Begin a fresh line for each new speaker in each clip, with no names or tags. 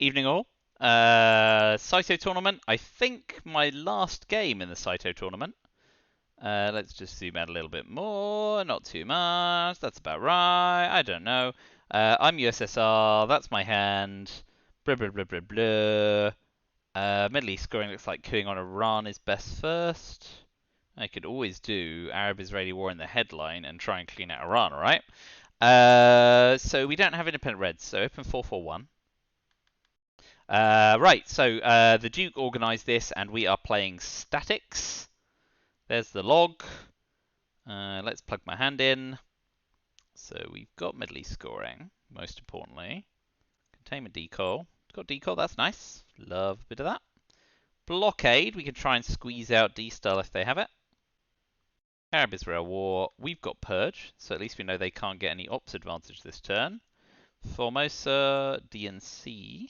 Evening all. Saito tournament. I think my last game in the Saito tournament. Let's just zoom out a little bit more. Not too much. That's about right. I don't know. I'm USSR. That's my hand. Blah blah blah blah blah. Middle East scoring looks like queuing on Iran is best first. I could always do Arab-Israeli war in the headline and try and clean out Iran, alright? So we don't have independent reds, so open 4-4-1. Right, so the Duke organised this, and we are playing Statix. There's the log. Let's plug my hand in. So we've got Middle East scoring, most importantly. Containment decoy. Got decoy, that's nice. Love a bit of that. Blockade, we can try and squeeze out D-Style if they have it. Arab-Israel war, we've got Purge, so at least we know they can't get any ops advantage this turn. Formosa, DNC.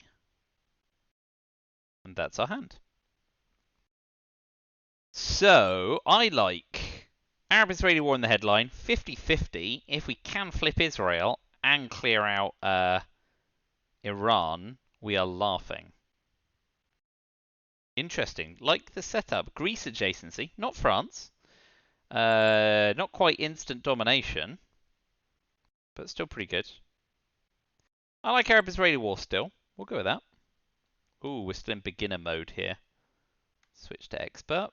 And that's our hand. So, I like Arab-Israeli war in the headline, 50-50. If we can flip Israel and clear out Iran, we are laughing. Interesting. Like the setup. Greece adjacency, not France. Not quite instant domination, but still pretty good. I like Arab-Israeli war still. We'll go with that. Ooh, we're still in beginner mode here. Switch to expert.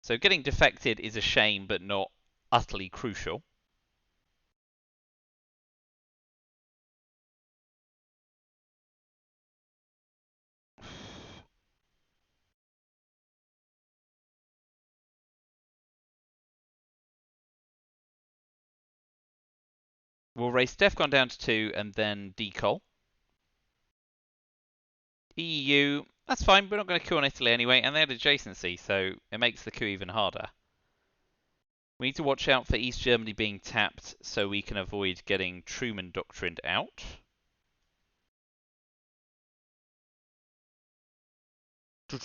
So getting defected is a shame, but not utterly crucial. We'll race DEFCON down to 2 and then decol. EU, that's fine, we're not going to coup on Italy anyway, and they had adjacency, so it makes the coup even harder. We need to watch out for East Germany being tapped so we can avoid getting Truman doctrined out. Let's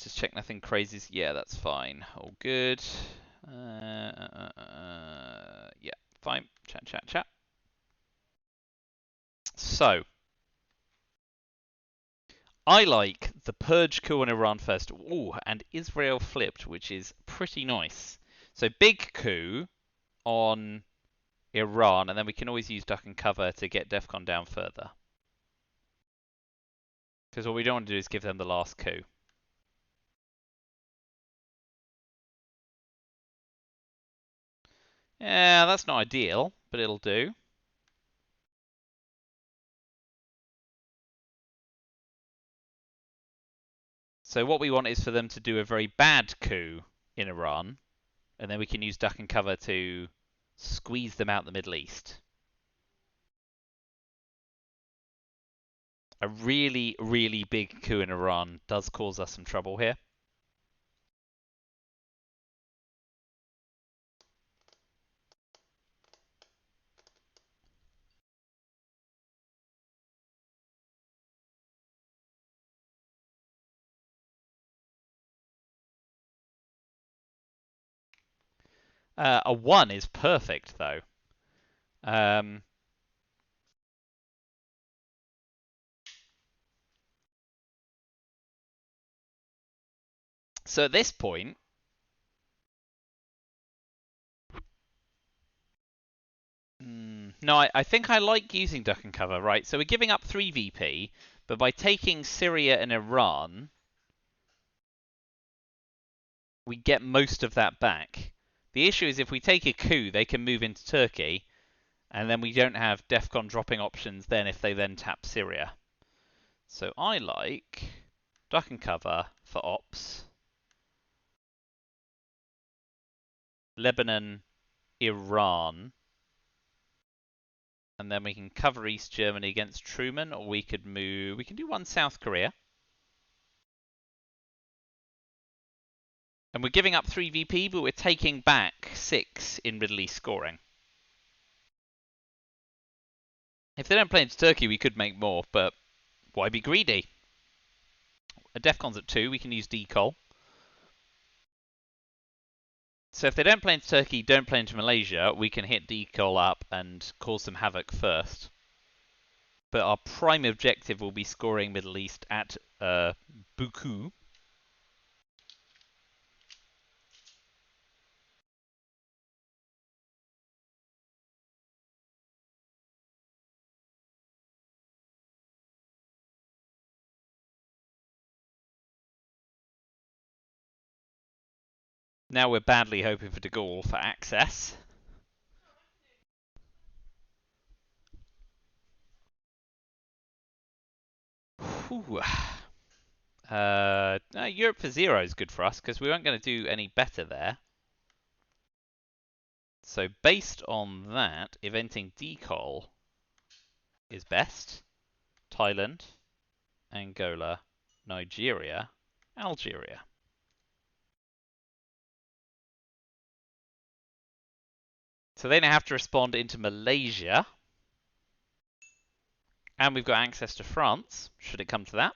just check nothing crazy. Yeah, that's fine. All good. Yeah, fine. Chat. So, I like the Purge coup on Iran first. Ooh, and Israel flipped, which is pretty nice. So, big coup on Iran, and then we can always use duck and cover to get DEFCON down further. Because what we don't want to do is give them the last coup. Yeah, that's not ideal, but it'll do. So what we want is for them to do a very bad coup in Iran, and then we can use duck and cover to squeeze them out the Middle East. A really, really big coup in Iran does cause us some trouble here. A 1 is perfect, though. So at this point, no, I think I like using duck and cover, right? So we're giving up 3 VP, but by taking Syria and Iran, we get most of that back. The issue is if we take a coup, they can move into Turkey, and then we don't have DEFCON dropping options then if they then tap Syria. So I like duck and cover for ops. Lebanon, Iran. And then we can cover East Germany against Truman, or we could move... We can do one South Korea. And we're giving up 3 VP, but we're taking back 6 in Middle East scoring. If they don't play into Turkey, we could make more, but why be greedy? A DEFCON's at 2, we can use decol. So if they don't play into Turkey, don't play into Malaysia, we can hit decall up and cause some havoc first. But our prime objective will be scoring Middle East at Buku. Now we're badly hoping for De Gaulle for access. Europe for 0 is good for us because we weren't going to do any better there. So based on that, eventing decall is best. Thailand, Angola, Nigeria, Algeria. So they now have to respond into Malaysia. And we've got access to France, should it come to that.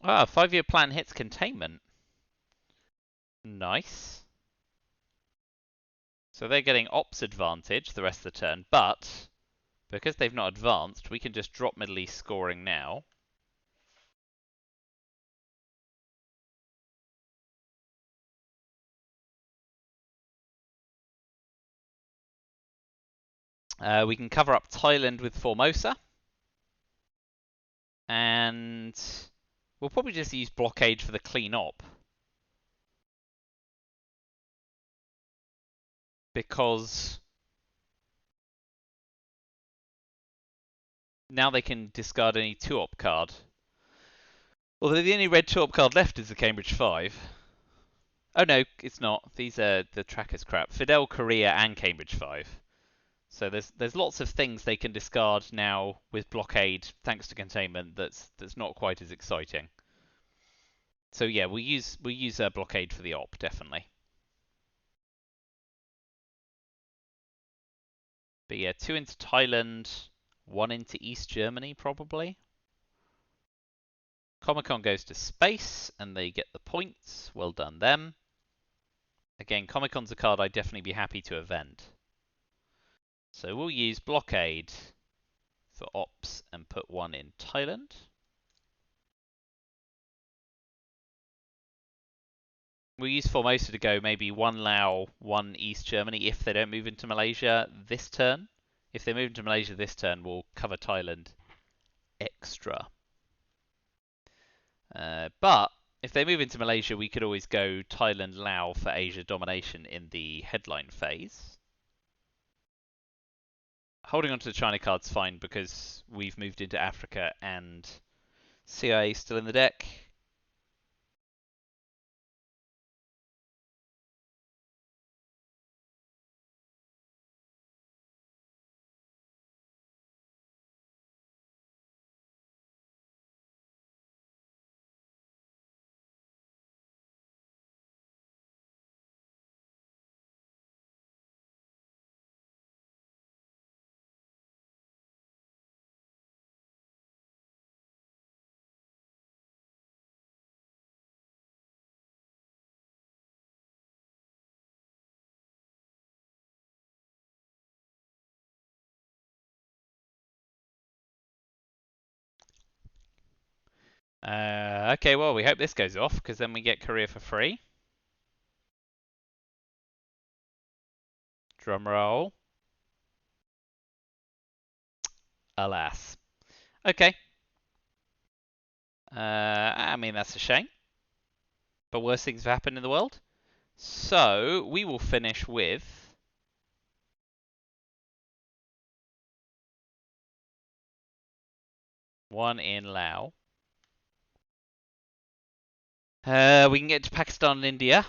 Ah, 5-year plan hits containment. Nice. So they're getting ops advantage the rest of the turn, but because they've not advanced, we can just drop Middle East scoring now. We can cover up Thailand with Formosa. And we'll probably just use blockade for the clean op. Because now they can discard any 2-op card. Although the only red 2-op card left is the Cambridge 5. Oh no, it's not. These are the trackers crap. Fidel, Korea, and Cambridge 5. So there's lots of things they can discard now with blockade, thanks to containment. That's not quite as exciting. So yeah, we'll use blockade for the op definitely. But yeah, 2 into Thailand, 1 into East Germany probably. Comicon goes to space and they get the points. Well done them. Again, Comicon's a card I'd definitely be happy to event. So we'll use blockade for ops and put 1 in Thailand. We'll use Formosa to go maybe 1 Lao, 1 East Germany if they don't move into Malaysia this turn. If they move into Malaysia this turn, we'll cover Thailand extra. But if they move into Malaysia, we could always go Thailand, Lao for Asia domination in the headline phase. Holding on to the China card's fine because we've moved into Africa and CIA still in the deck. Okay, well, we hope this goes off, because then we get Korea for free. Drum roll. Alas. Okay. I mean, that's a shame. But worse things have happened in the world. So we will finish with one in Laos. We can get to Pakistan and India.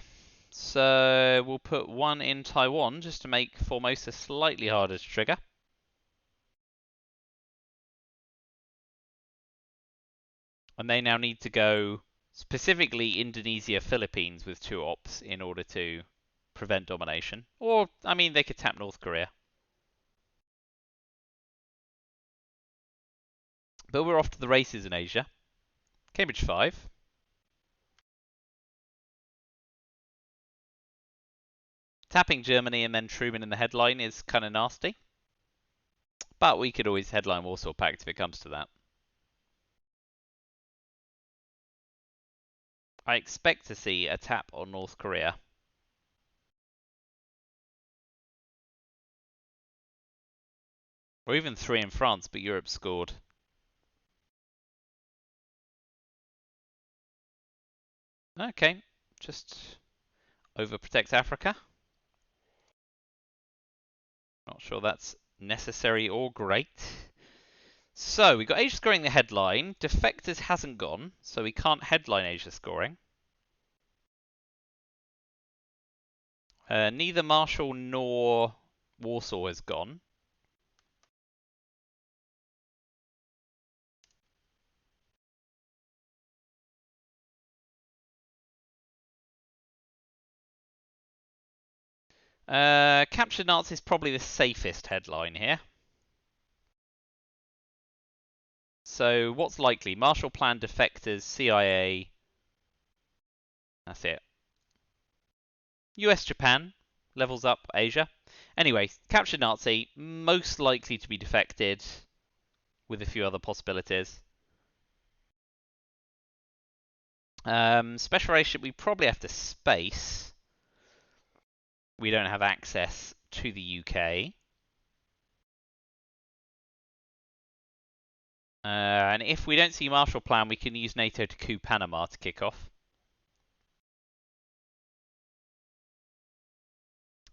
So we'll put one in Taiwan just to make Formosa slightly harder to trigger. And they now need to go specifically Indonesia, Philippines with 2 ops in order to prevent domination. Or, I mean, they could tap North Korea. But we're off to the races in Asia. Cambridge 5. Tapping Germany and then Truman in the headline is kind of nasty. But we could always headline Warsaw Pact if it comes to that. I expect to see a tap on North Korea. Or even 3 in France, but Europe scored. Okay, just overprotect Africa. Not sure that's necessary or great. So, we've got Asia scoring the headline. Defectors hasn't gone, so we can't headline Asia scoring. Neither Marshall nor Warsaw has gone. Captured Nazis is probably the safest headline here. So, what's likely? Marshall Plan, defectors, CIA. That's it. US, Japan. Levels up Asia. Anyway, captured Nazi, most likely to be defected, with a few other possibilities. Special relationship, we probably have to space. We don't have access to the UK. And if we don't see Marshall Plan, we can use NATO to coup Panama to kick off.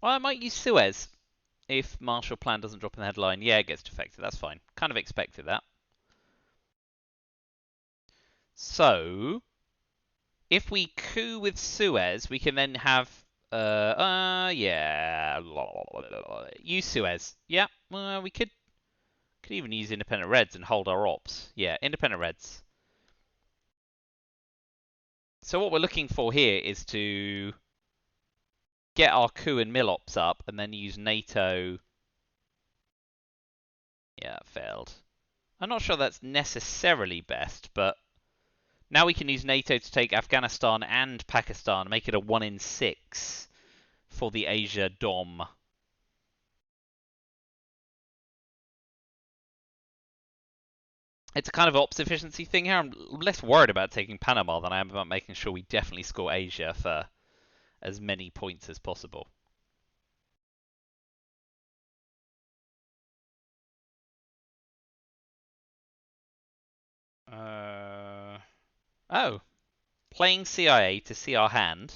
Well, I might use Suez if Marshall Plan doesn't drop in the headline. Yeah, it gets defected. That's fine. Kind of expected that. So, if we coup with Suez, we can then have yeah. Use Suez. Yeah, we could even use Independent Reds and hold our ops. Yeah, Independent Reds. So what we're looking for here is to get our coup and mill ops up and then use NATO. Yeah, that failed. I'm not sure that's necessarily best, but now we can use NATO to take Afghanistan and Pakistan, make it a 1 in 6 for the Asia Dom. It's a kind of ops efficiency thing here. I'm less worried about taking Panama than I am about making sure we definitely score Asia for as many points as possible. Oh. Playing CIA to see our hand.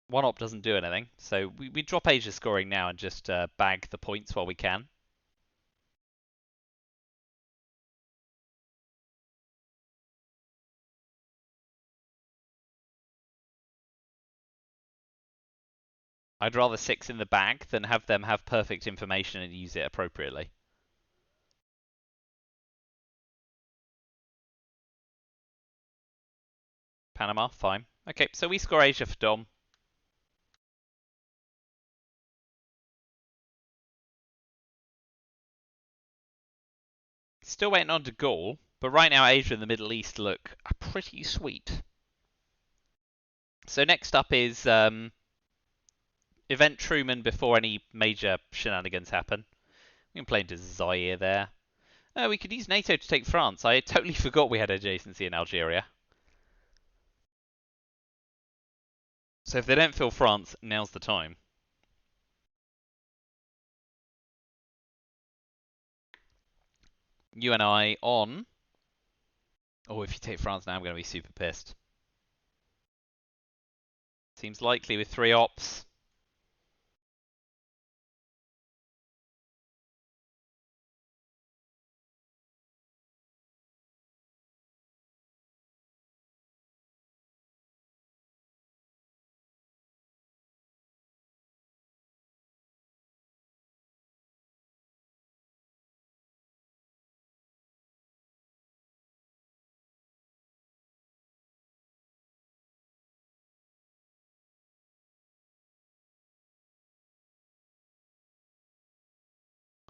One op doesn't do anything, so we drop Asia scoring now and just bag the points while we can. I'd rather 6 in the bag than have them have perfect information and use it appropriately. Panama, fine. Okay, so we score Asia for Dom. Still waiting on De Gaulle, but right now Asia and the Middle East look pretty sweet. So next up is Event Truman before any major shenanigans happen. We can play into Zaire there. We could use NATO to take France. I totally forgot we had adjacency in Algeria. So if they don't fill France, now's the time. You and I on. Oh, if you take France now, I'm going to be super pissed. Seems likely with 3 ops.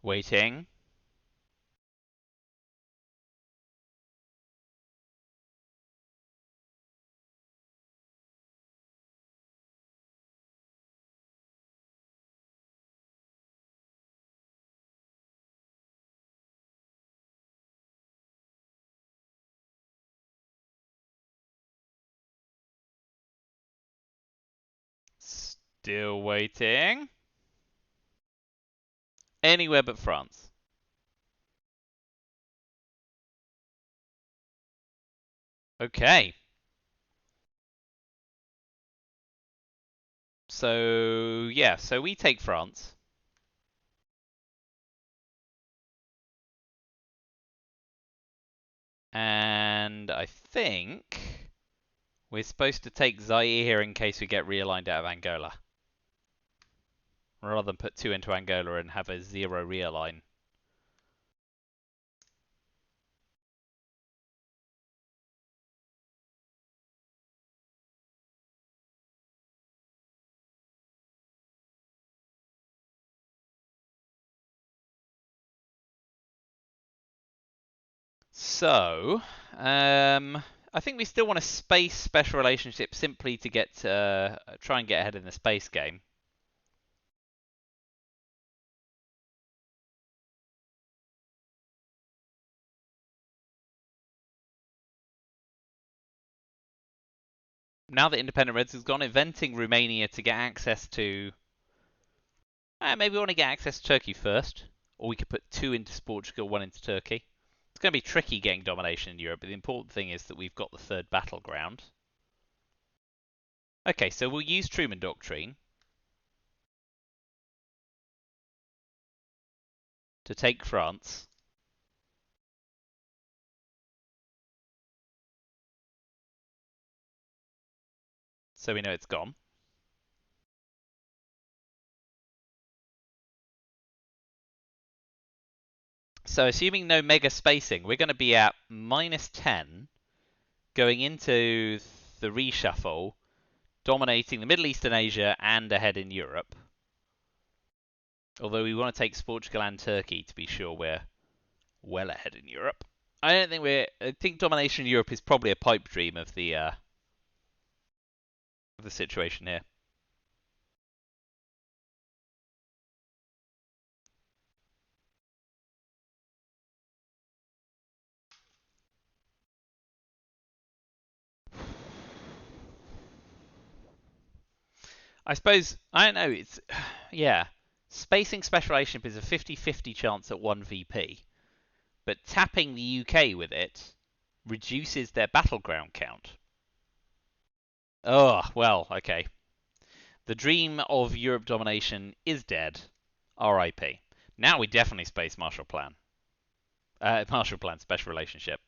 Waiting. Still waiting. Anywhere but France. Okay. So, yeah, so we take France. And I think we're supposed to take Zaire in case we get realigned out of Angola. Rather than put 2 into Angola and have a 0 realign. So, I think we still want a space special relationship simply to get try and get ahead in the space game. Now that Independent Reds has gone, inventing Romania to get access to... maybe we want to get access to Turkey first. Or we could put 2 into Portugal, 1 into Turkey. It's going to be tricky getting domination in Europe, but the important thing is that we've got the 3rd battleground. Okay, so we'll use Truman Doctrine to take France. So we know it's gone. So assuming no mega spacing, we're going to be at -10 going into the reshuffle, dominating the Middle East and Asia and ahead in Europe. Although we want to take Portugal and Turkey to be sure we're well ahead in Europe. I think domination in Europe is probably a pipe dream of the situation here. I suppose, I don't know, it's, yeah, spacing special relationship is a 50-50 chance at 1 VP, but tapping the UK with it reduces their battleground count. Oh, well, okay. The dream of Europe domination is dead. RIP. Now we definitely space Marshall Plan. Marshall Plan special relationship.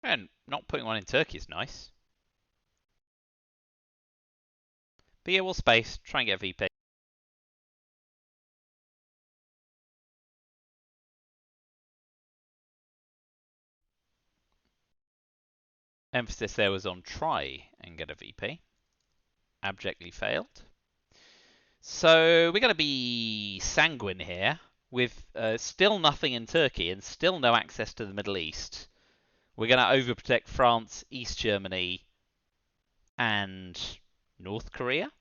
And not putting 1 in Turkey is nice. But yeah, we'll space. Try and get VP. Emphasis there was on try and get a VP. Abjectly failed. So we're going to be sanguine here with still nothing in Turkey and still no access to the Middle East. We're going to overprotect France, East Germany, and North Korea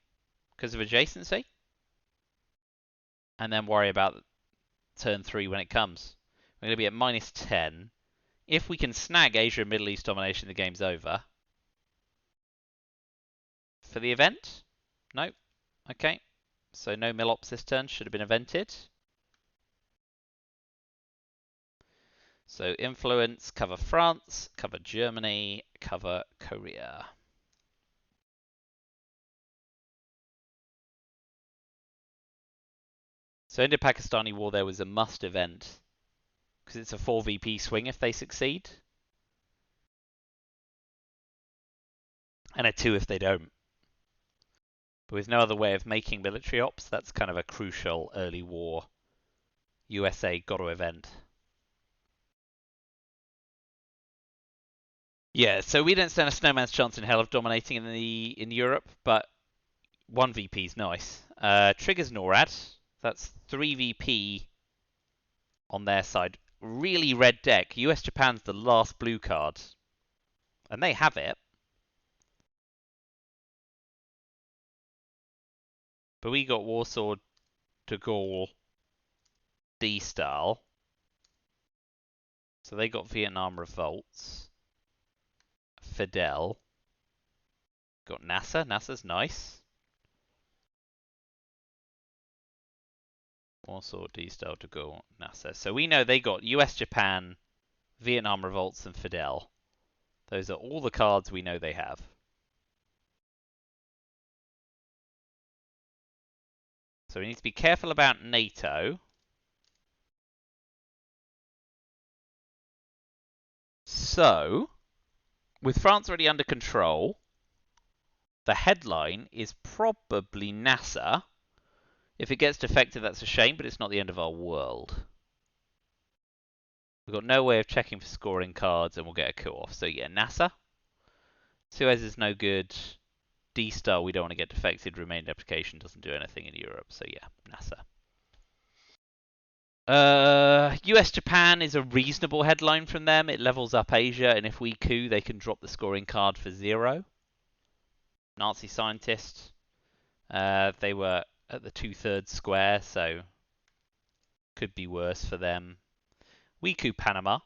because of adjacency. And then worry about turn 3 when it comes. We're going to be at -10. If we can snag Asia and Middle East domination, the game's over. For the event? No. Okay. So no Milops this turn. Should have been evented. So influence, cover France, cover Germany, cover Korea. So Indo-Pakistani War there was a must event because it's a 4 VP swing if they succeed, and a 2 if they don't. But with no other way of making military ops, that's kind of a crucial early war USA got-to event. Yeah, so we don't stand a snowman's chance in hell of dominating in Europe, but 1 VP is nice. Triggers NORAD. That's 3 VP on their side. Really red deck. US Japan's the last blue card. And they have it. But we got Warsaw, De Gaulle, D-Style. So they got Vietnam Revolts. Fidel. Got NASA. NASA's nice. Warsaw, D-Style, De Gaulle, NASA. So we know they got US Japan, Vietnam Revolts, and Fidel. Those are all the cards we know they have. So we need to be careful about NATO. So, with France already under control, the headline is probably NASA. If it gets defected, that's a shame, but it's not the end of our world. We've got no way of checking for scoring cards, and we'll get a coup off. So yeah, NASA. Suez is no good. D-Star, we don't want to get defected. Remained application doesn't do anything in Europe. So yeah, NASA. US Japan is a reasonable headline from them. It levels up Asia, and if we coup, they can drop the scoring card for 0. Nazi scientists. They were at the 2/3 square, so could be worse for them. We coup Panama.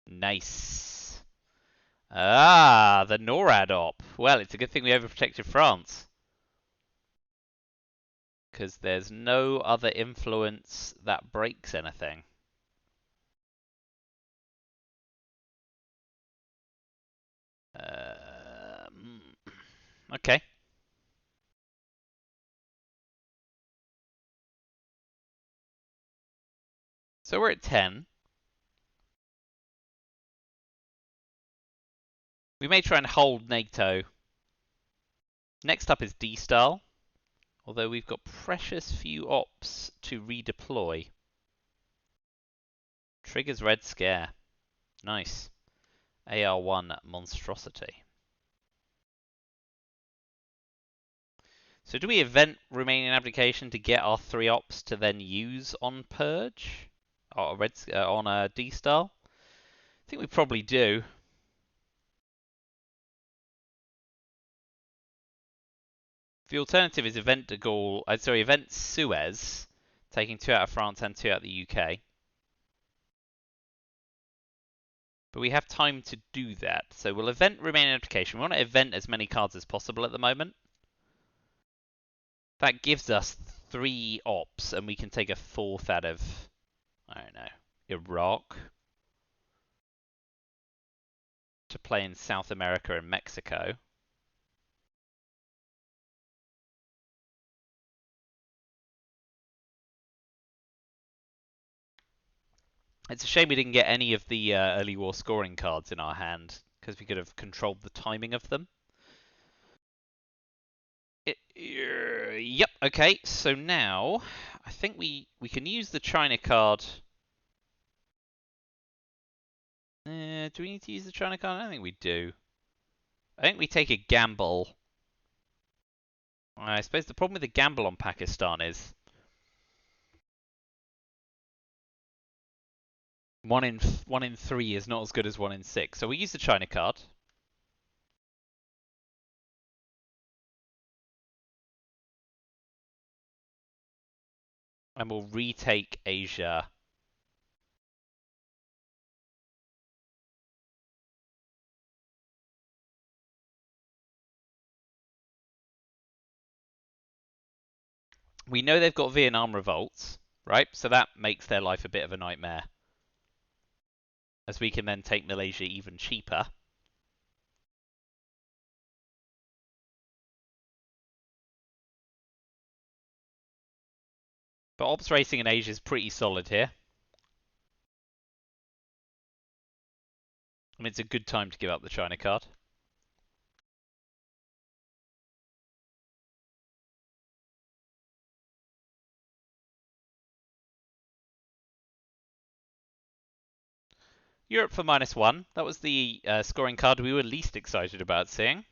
Nice. Ah, the NORAD op. Well, it's a good thing we overprotected France. Because there's no other influence that breaks anything. Okay. So we're at 10. We may try and hold NATO. Next up is D-Style. Although we've got precious few ops to redeploy. Triggers Red Scare. Nice. AR1 Monstrosity. So do we event remaining application to get our 3 ops to then use on Purge? Or on a D-Style? I think we probably do. The alternative is event de Gaulle, event Suez, taking 2 out of France and 2 out of the UK. But we have time to do that. So we'll event remaining application. We want to event as many cards as possible at the moment. That gives us 3 ops, and we can take a 4th out of, I don't know, Iraq to play in South America and Mexico. It's a shame we didn't get any of the early war scoring cards in our hand, because we could have controlled the timing of them. Yep, okay, so now I think we can use the China card. Do we need to use the China card? I don't think we do. I think we take a gamble. I suppose the problem with the gamble on Pakistan is 1 in 3 is not as good as 1 in 6. So we use the China card. And we'll retake Asia. We know they've got Vietnam revolts, right? So that makes their life a bit of a nightmare. As we can then take Malaysia even cheaper. But Ops Racing in Asia is pretty solid here. And it's a good time to give up the China card. Europe for -1. That was the scoring card we were least excited about seeing.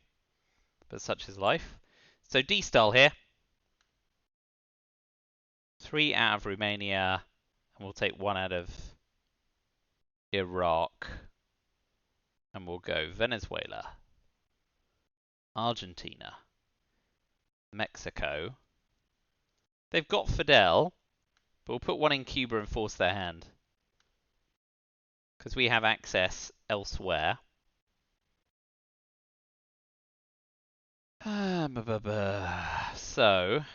But such is life. So D-Style here. 3 out of Romania. And we'll take 1 out of Iraq. And we'll go Venezuela. Argentina. Mexico. They've got Fidel. But we'll put 1 in Cuba and force their hand. Because we have access elsewhere. So,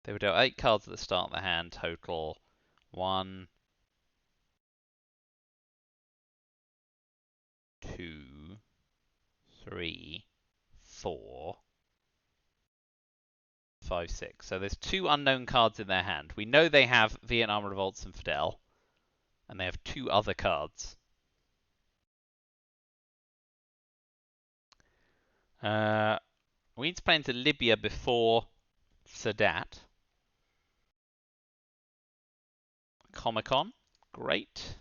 they would deal 8 cards at the start of the hand, total 1, 2, 3, 4, 5, 6. So there's 2 unknown cards in their hand. We know they have Vietnam Revolts and Fidel, and they have 2 other cards. We need to play into Libya before Sadat. Comic-Con, great.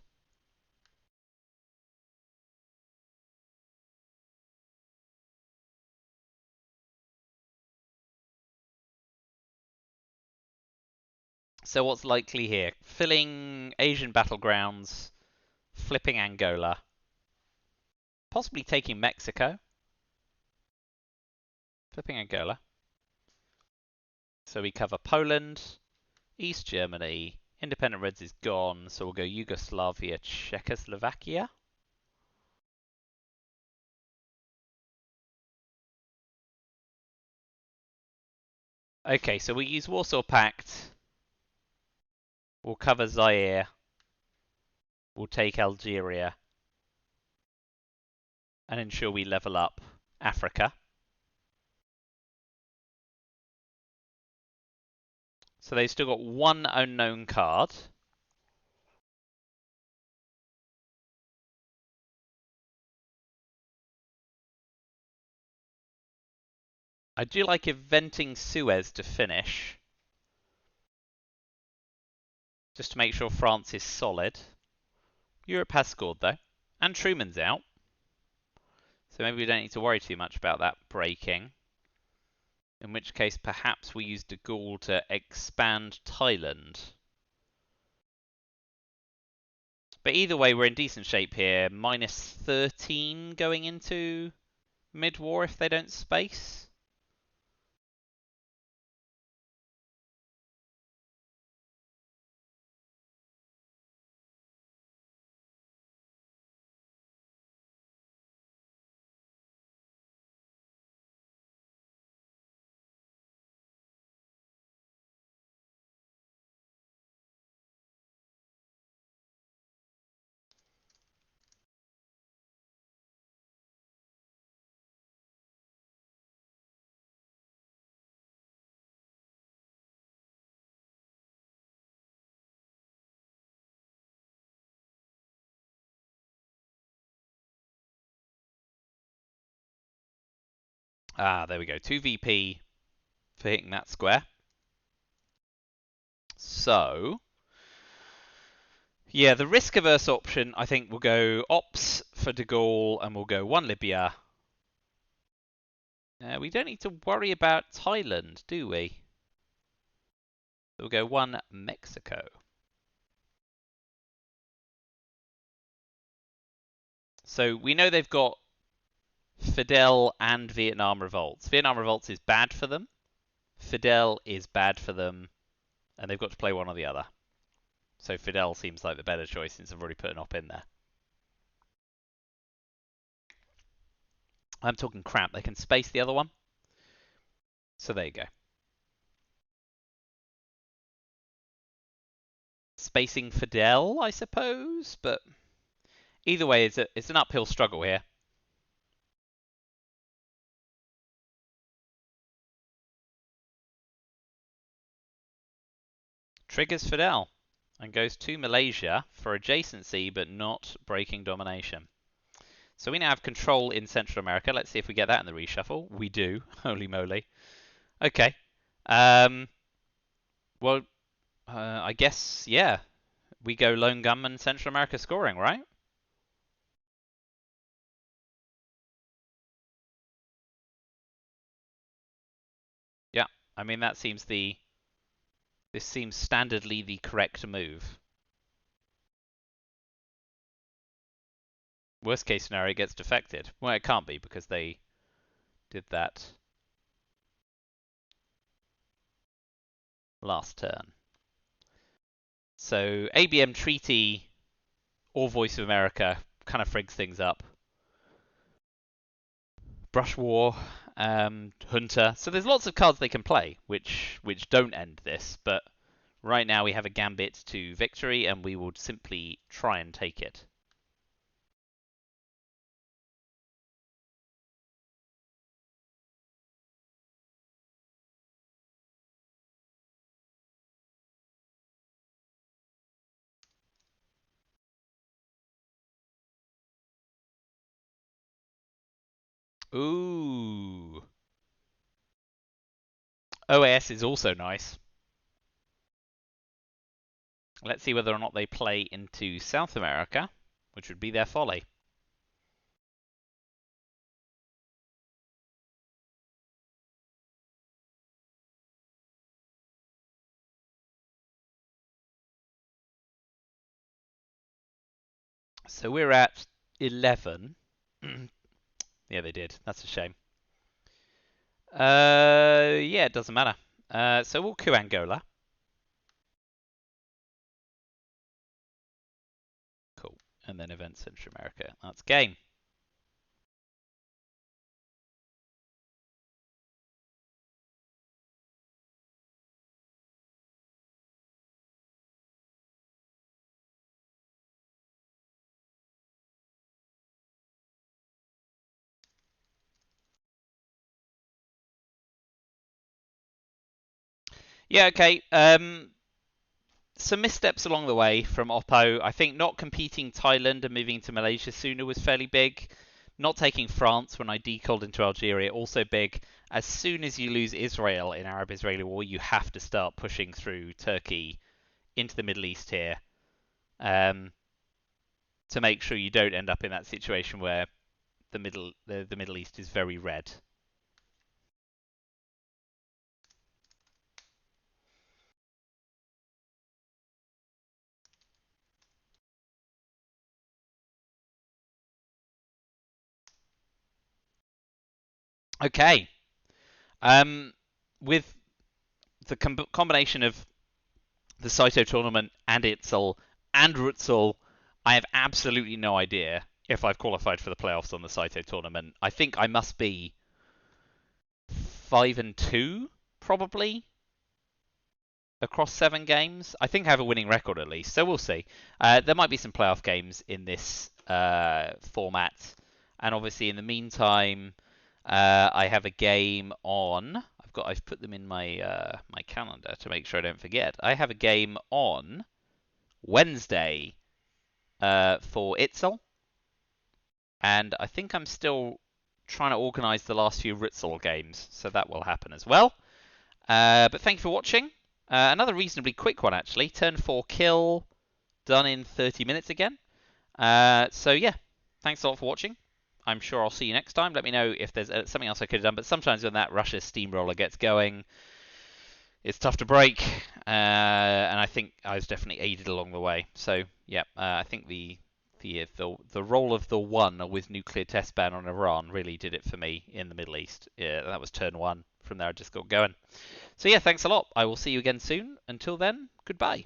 So what's likely here? Filling Asian battlegrounds, flipping Angola, possibly taking Mexico, flipping Angola. So we cover Poland, East Germany, Independent Reds is gone, so we'll go Yugoslavia, Czechoslovakia. Okay, so we use Warsaw Pact. We'll cover Zaire. We'll take Algeria. And ensure we level up Africa. So they've still got 1 unknown card. I do like eventing Suez to finish. Just to make sure France is solid. Europe has scored though. And Truman's out. So maybe we don't need to worry too much about that breaking. In which case perhaps we use de Gaulle to expand Thailand. But either way, we're in decent shape here. -13 going into mid-war if they don't space. Ah, there we go. 2 VP for hitting that square. So, yeah, the risk-averse option, I think we'll go Ops for de Gaulle, and we'll go 1 Libya. We don't need to worry about Thailand, do we? We'll go 1 Mexico. So we know they've got Fidel and Vietnam Revolts. Vietnam Revolts is bad for them. Fidel is bad for them. And they've got to play one or the other. So Fidel seems like the better choice since I've already put an op in there. I'm talking crap. They can space the other one. So there you go. Spacing Fidel, I suppose, but either way, it's an uphill struggle here. triggers Fidel and goes to Malaysia for adjacency but not breaking domination. So we now have control in Central America. Let's see if we get that in the reshuffle. We do. Holy moly. Okay. Well, I guess, yeah. We go lone gunman Central America scoring, right? Yeah. I mean, this seems standardly the correct move. Worst case scenario, it gets defected. Well, it can't be because they did that last turn. So ABM Treaty or Voice of America kind of frigs things up. Brush War, Hunter. So there's lots of cards they can play which don't end this, but right now we have a gambit to victory and we would simply try and take it. Ooh. OAS is also nice. Let's see whether or not they play into South America, which would be their folly. So we're at 11. Yeah, they did. That's a shame. Yeah, it doesn't matter. So we'll coup Angola. Cool. And then event Central America. That's game. Yeah, okay. Some missteps along the way from Oppo. I think not competing Thailand and moving to Malaysia sooner was fairly big. Not taking France when I decalled into Algeria, also big. As soon as you lose Israel in Arab-Israeli war, you have to start pushing through Turkey into the Middle East here to make sure you don't end up in that situation where the Middle East is very red. Okay. With the combination of the Saito tournament and Itzel and Rutzel, I have absolutely no idea if I've qualified for the playoffs on the Saito tournament. I think I must be 5-2 probably across 7 games. I think I have a winning record at least, so we'll see. There might be some playoff games in this format, and obviously in the meantime, I have a game on. I've put them in my my calendar to make sure I don't forget. I have a game on Wednesday for Itzel, and I think I'm still trying to organise the last few Ritzel games, so that will happen as well. But thank you for watching. Another reasonably quick one actually. Turn 4 kill, done in 30 minutes again. So yeah, thanks a lot for watching. I'm sure I'll see you next time. Let me know if there's something else I could have done. But sometimes when that Russia steamroller gets going, it's tough to break. And I think I was definitely aided along the way. So yeah, I think the role of the one with nuclear test ban on Iran really did it for me in the Middle East. Yeah, that was turn 1. From there, I just got going. So yeah, thanks a lot. I will see you again soon. Until then, goodbye.